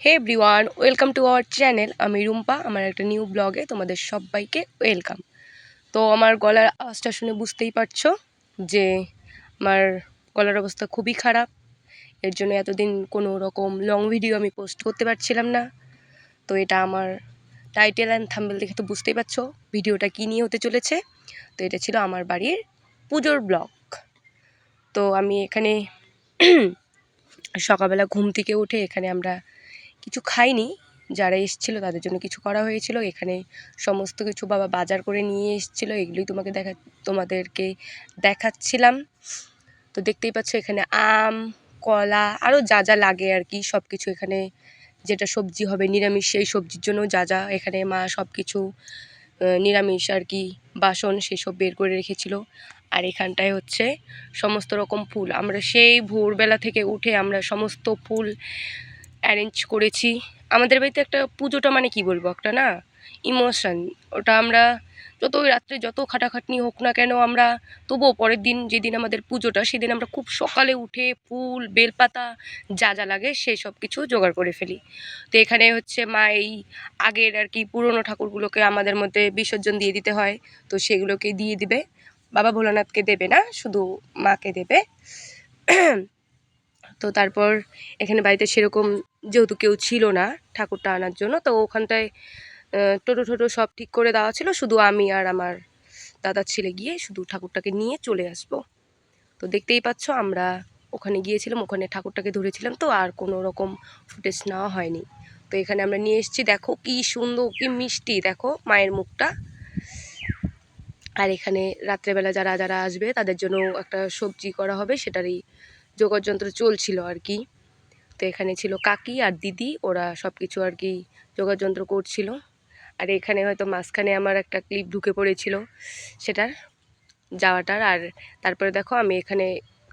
Hey everyone, welcome to our channel. আমি রুম্পা, আমার একটা নিউ ব্লগে তোমাদের সবাইকে ওয়েলকাম। তো আমার গলার আওয়াজটা শুনে বুঝতেই পারছো যে আমার গলার অবস্থা খুবই খারাপ। এর জন্য এতদিন কোনো রকম লং ভিডিও আমি পোস্ট করতে পারছিলাম না। তো এটা আমার টাইটেল অ্যান্ড থাম্বনেল দেখে তো বুঝতেই পারছো ভিডিওটা কী নিয়ে হতে চলেছে। তো এটা ছিল আমার বাড়ির পুজোর ব্লগ। তো আমি এখানে সকালবেলা ঘুম থেকে উঠে এখানে আমরা কিছু খাইনি, যারা এসেছিলো তাদের জন্য কিছু করা হয়েছিল। এখানে সমস্ত কিছু বাবা বাজার করে নিয়ে এসেছিলো, এগুলোই তোমাদেরকে দেখাচ্ছিলাম। তো দেখতেই পাচ্ছ এখানে আম, কলা, আরও যা যা লাগে আর কি সব কিছু। এখানে যেটা সবজি হবে নিরামিষ, সেই সবজির জন্য যা যা এখানে মা সব কিছু নিরামিষ আর কি বাসন সেসব বের করে রেখেছিল। আর এখানটায় হচ্ছে সমস্ত রকম ফুল, আমরা সেই ভোরবেলা থেকে উঠে আমরা সমস্ত ফুল অ্যারেঞ্জ করেছি। আমাদের বাড়িতে একটা পুজোটা মানে কি বলবো, একটা না ইমোশন। ওটা আমরা ওই রাত্রে যত খাটাখাটনি হোক না কেন, আমরা তবুও পরের দিন যেদিন আমাদের পুজোটা সেদিন আমরা খুব সকালে উঠে ফুল, বেলপাতা যা যা লাগে সেই সব কিছু জোগাড় করে ফেলি। তো এখানে হচ্ছে মা এই আগের আর কি পুরনো ঠাকুরগুলোকে আমাদের মধ্যে বিসর্জন দিয়ে দিতে হয়, তো সেগুলোকে দিয়ে দিবে। বাবা ভোলানাথকে দেবে না, শুধু মাকে দেবে। তো তারপর এখানে বাড়িতে সেরকম যেহেতু কেউ ছিল না ঠাকুরটা আনার জন্য, তো ওখানটায় টোটো সব ঠিক করে দেওয়া ছিল, শুধু আমি আর আমার দাদার ছেলে গিয়ে শুধু ঠাকুরটাকে নিয়ে চলে আসব। তো দেখতেই পাচ্ছ আমরা ওখানে গিয়েছিলাম, ওখানে ঠাকুরটাকে ধরেছিলাম, তো আর কোনো রকম ফুটেজ নেওয়া হয়নি। তো এখানে আমরা নিয়ে এসেছি, দেখো কি সুন্দর কি মিষ্টি, দেখো মায়ের মুখটা। আর এখানে রাত্রেবেলা যারা যারা আসবে তাদের জন্য একটা সবজি করা হবে, সেটারই যোগাযন্ত্র চলছিল আর কি। তো এখানে ছিল কাকি আর দিদি, ওরা সব কিছু আর কি যোগাযন্ত্র করছিল। আর এখানে হয়তো মাঝখানে আমার একটা ক্লিপ ঢুকে পড়েছিল সেটার যাওয়াটার। আর তারপরে দেখো আমি এখানে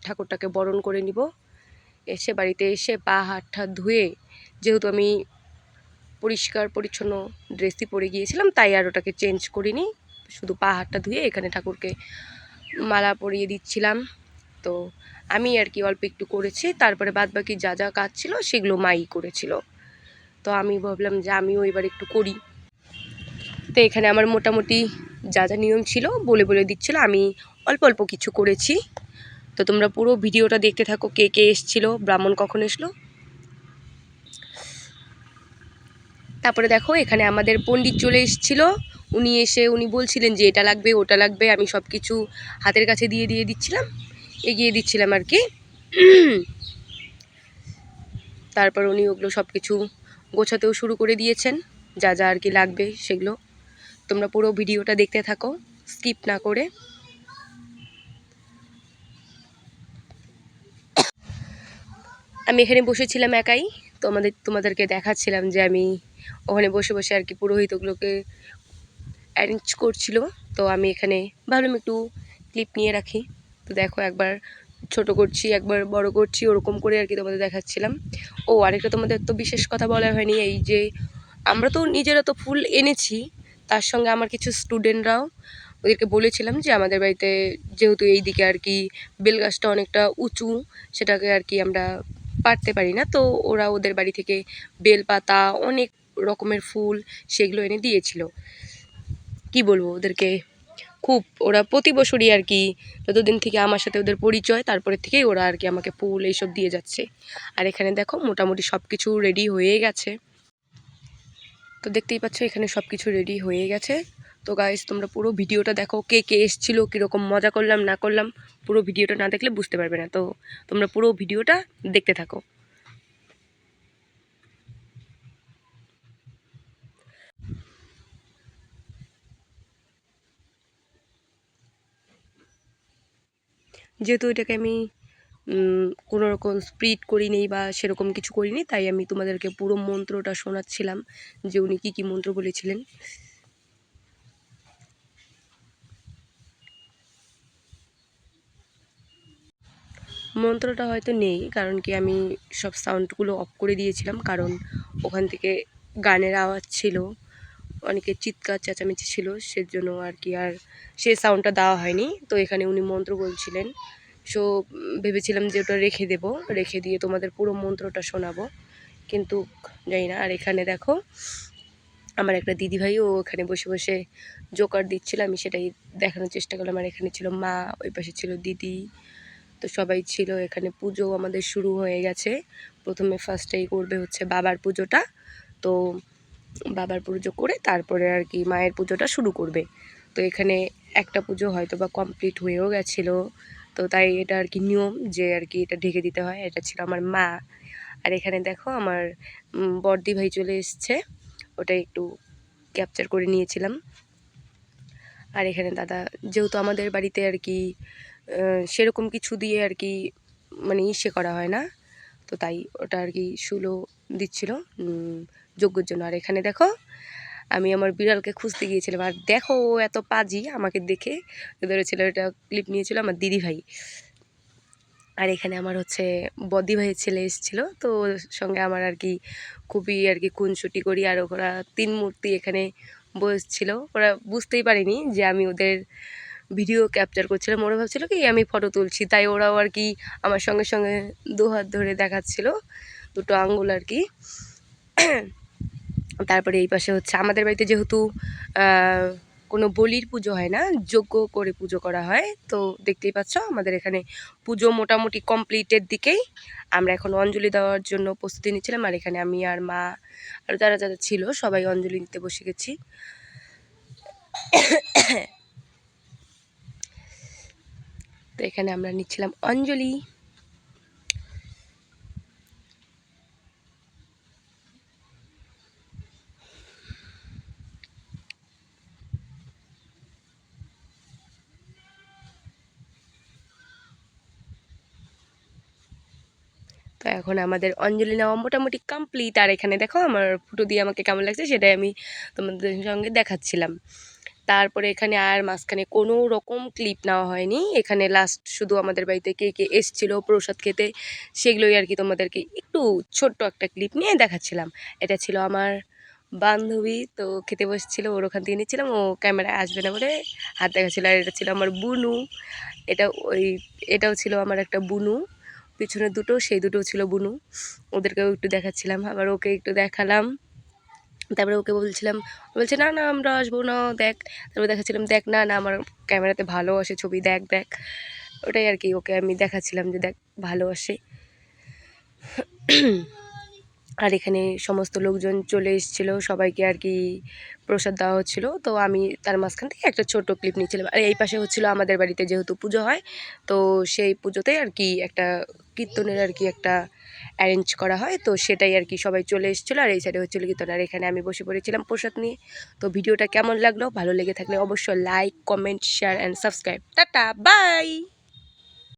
ঠাকুরটাকে বরণ করে নিব। এসে বাড়িতে এসে পা হাত ঠাত ধুয়ে, যেহেতু আমি পরিষ্কার পরিচ্ছন্ন ড্রেসই পরে গিয়েছিলাম তাই আর ওটাকে চেঞ্জ করিনি, শুধু পা হাতটা ধুয়ে এখানে ঠাকুরকে মালা পরিয়ে দিচ্ছিলাম। তো আমি আর কি অল্প একটু করেছি, তারপরে বাদবাকি যা যা কাজ ছিল সেগুলো মাই করেছিল। তো আমি ভাবলাম যে আমিও এবার একটু করি। তো এখানে আমার মোটামুটি যা যা নিয়ম ছিল বলে বলে দিচ্ছিল, আমি অল্প অল্প কিছু করেছি। তো তোমরা পুরো ভিডিওটা দেখতে থাকো, কে কে এসেছিলো, ব্রাহ্মণ কখন এসলো। তারপরে দেখো এখানে আমাদের পণ্ডিত চলে এসেছিলো। উনি বলছিলেন যে এটা লাগবে ওটা লাগবে, আমি সব কিছু হাতের কাছে দিয়ে দিচ্ছিলাম, এগিয়ে দিচ্ছিলাম আর কি। তারপর উনি ওগুলো সব কিছু গোছাতেও শুরু করে দিয়েছেন, যা যা আর কি লাগবে সেগুলো। তোমরা পুরো ভিডিওটা দেখতে থাকো স্কিপ না করে। আমি এখানে বসেছিলাম একাই, তোমাদেরকে দেখাচ্ছিলাম যে আমি ওখানে বসে বসে আর কি পুরোহিতগুলোকে অ্যারেঞ্জ করছিল। তো আমি এখানে ভাবলাম একটু ক্লিপ নিয়ে রাখি। তো দেখো একবার ছোট করছি একবার বড় করছি, ওরকম করে আর কি তোমাদের দেখাচ্ছিলাম। ও আরেকটা তোমাদের তো বিশেষ কথা বলা হয়নি, এই যে আমরা তো নিজেরা তো ফুল এনেছি, তার সঙ্গে আমার কিছু স্টুডেন্টরাও, ওদেরকে বলেছিলাম যে আমাদের বাড়িতে যেহেতু এই দিকে আর কি বেলগাছটা অনেকটা উঁচু, সেটাকে আর কি আমরা পারতে পারি না, তো ওরা ওদের বাড়ি থেকে বেলপাতা অনেক রকমের ফুল সেগুলো এনে দিয়েছিল। কি বলবো ওদেরকে, খুব ওরা প্রতি বছরই আর কি যতদিন থেকে আমার সাথে ওদের পরিচয় তারপরে থেকেই ওরা আর কি আমাকে ফুল এইসব দিয়ে যাচ্ছে। আর এখানে দেখো মোটামুটি সব কিছু রেডি হয়ে গেছে। তো দেখতেই পাচ্ছ এখানে সব কিছু রেডি হয়ে গেছে। তো গাইস তোমরা পুরো ভিডিওটা দেখো, কে কে এসেছিলো, কীরকম মজা করলাম না করলাম, পুরো ভিডিওটা না দেখলে বুঝতে পারবে না। তো তোমরা পুরো ভিডিওটা দেখতে থাকো। যেহেতু এটাকে আমি কোনো রকম স্প্রিট করিনি বা সেরকম কিছু করিনি, তাই আমি তোমাদেরকে পুরো মন্ত্রটা শোনাচ্ছিলাম যে উনি কী কী মন্ত্র বলেছিলেন। মন্ত্রটা হয়তো নেই, কারণ কি আমি সব সাউন্ডগুলো অফ করে দিয়েছিলাম, কারণ ওখান থেকে গানের আওয়াজ ছিল, অনেকের চিৎকার চেঁচামেচি ছিল, সেজন্য আর কি আর সে সাউন্ডটা দেওয়া হয়নি। তো এখানে উনি মন্ত্র বলছিলেন, সো ভেবেছিলাম যে ওটা রেখে দিয়ে তোমাদের পুরো মন্ত্রটা শোনাবো, কিন্তু জানি না। আর এখানে দেখো আমার একটা দিদিভাইও ওখানে বসে বসে জোকার দিচ্ছিল, আমি সেটাই দেখানোর চেষ্টা করলাম। আর এখানে ছিল মা, ওই পাশে ছিল দিদি, তো সবাই ছিল। এখানে পুজো আমাদের শুরু হয়ে গেছে। প্রথমে ফার্স্টেই করবে হচ্ছে বাবার পুজোটা, তো বাবার পুজো করে তারপরে আর কি মায়ের পুজোটা শুরু করবে। তো এখানে একটা পুজো হয়তো বা কমপ্লিট হয়েও গেছিলো, তো তাই এটা আর কি নিয়ম যে আর কি এটা ঢেকে দিতে হয়। এটা ছিল আমার মা। আর এখানে দেখো আমার বড়দি ভাই চলে এসছে, ওটা একটু ক্যাপচার করে নিয়েছিলাম। আর এখানে দাদা, যেহেতু আমাদের বাড়িতে আর কি সেরকম কিছু দিয়ে আর কি মানে ইসে করা হয় না, তো তাই ওটা আর কি শুলো দিচ্ছিল যজ্ঞের জন্য। আর এখানে দেখো আমি আমার বিড়ালকে খুঁজতে গিয়েছিলাম, আর দেখো ও এত পাজি, আমাকে দেখে ধরেছিল। এটা ক্লিপ নিয়েছিল আমার দিদি ভাই। আর এখানে আমার হচ্ছে বদ্দি ভাইয়ের ছেলে এসেছিলো, তো ওর সঙ্গে আমার আর কি খুবই আর কি খুনসুটি করি। আর ওরা 3 মূর্তি এখানে বসছিল, ওরা বুঝতেই পারেনি যে আমি ওদের ভিডিও ক্যাপচার করছিলাম। ওরা ভাবছিল কি আমি ফটো তুলছি, তাই ওরাও আর কি আমার সঙ্গে সঙ্গে 2 হাত ধরে দেখাচ্ছিল, 2টো আঙ্গুল আর কি। তারপরে এই পাশে হচ্ছে আমাদের বাড়িতে যেহেতু কোনো বলির পুজো হয় না, যজ্ঞ করে পুজো করা হয়। তো দেখতেই পাচ্ছ আমাদের এখানে পুজো মোটামুটি কমপ্লিটের দিকেই। আমরা এখন অঞ্জলি দেওয়ার জন্য প্রস্তুতি নিচ্ছিলাম। আর এখানে আমি আর মা আর যারা যারা ছিল সবাই অঞ্জলি দিতে বসে গেছি। তো এখানে আমরা নিচ্ছিলাম অঞ্জলি। তো এখন আমাদের অঞ্জলি নেওয়া মোটামুটি কমপ্লিট। আর এখানে দেখো আমার ফটো দিয়ে আমাকে কেমন লাগছে সেটাই আমি তোমাদের সঙ্গে দেখাচ্ছিলাম। তারপরে এখানে আর মাঝখানে কোনো রকম ক্লিপ নেওয়া হয়নি। এখানে লাস্ট শুধু আমাদের বাড়িতে কে কে এসেছিলো প্রসাদ খেতে সেগুলোই আর কি তোমাদেরকে একটু ছোট্ট একটা ক্লিপ নিয়ে দেখাচ্ছিলাম। এটা ছিল আমার বান্ধবী, তো খেতে বসেছিলো, ওর ওখান থেকে নিচ্ছিলাম, ও ক্যামেরায় আসবে না বলে হাত দেখাচ্ছিলো। আর এটা ছিল আমার বুনু, এটা এটাও ছিল আমার একটা বুনু, পিছনে দুটো, সেই দুটোও ছিল বুনু। ওদেরকেও একটু দেখাচ্ছিলাম, আবার ওকে একটু দেখালাম। তারপরে ওকে বলছিলাম, বলছে না না আমরা আসবো না, দেখ। তারপরে দেখাচ্ছিলাম, দেখ না না আমার ক্যামেরাতে ভালো আসে ছবি, দেখ দেখ। ওটাই আর কি ওকে আমি দেখাচ্ছিলাম যে দেখ ভালো আসে। আর এখানে সমস্ত লোকজন চলে এসেছিলো, সবাইকে আর কি প্রসাদ দেওয়া হচ্ছিলো। তো আমি তার মাঝখান থেকে একটা ছোট ক্লিপ নিয়েছিলাম। আর এই পাশে হচ্ছিলো আমাদের বাড়িতে যেহেতু পুজো হয়, তো সেই পুজোতে আর কি একটা কীর্তনের আর কি একটা অ্যারেঞ্জ করা হয়, তো সেটাই আর কি সবাই চলে এসেছিলো। আর এই সাইডে হচ্ছিলো কীর্তন, আর এখানে আমি বসে পড়েছিলাম প্রসাদ নিয়ে। তো ভিডিওটা কেমন লাগলো, ভালো লেগে থাকলে অবশ্যই like, comment, share and subscribe. Tata, by.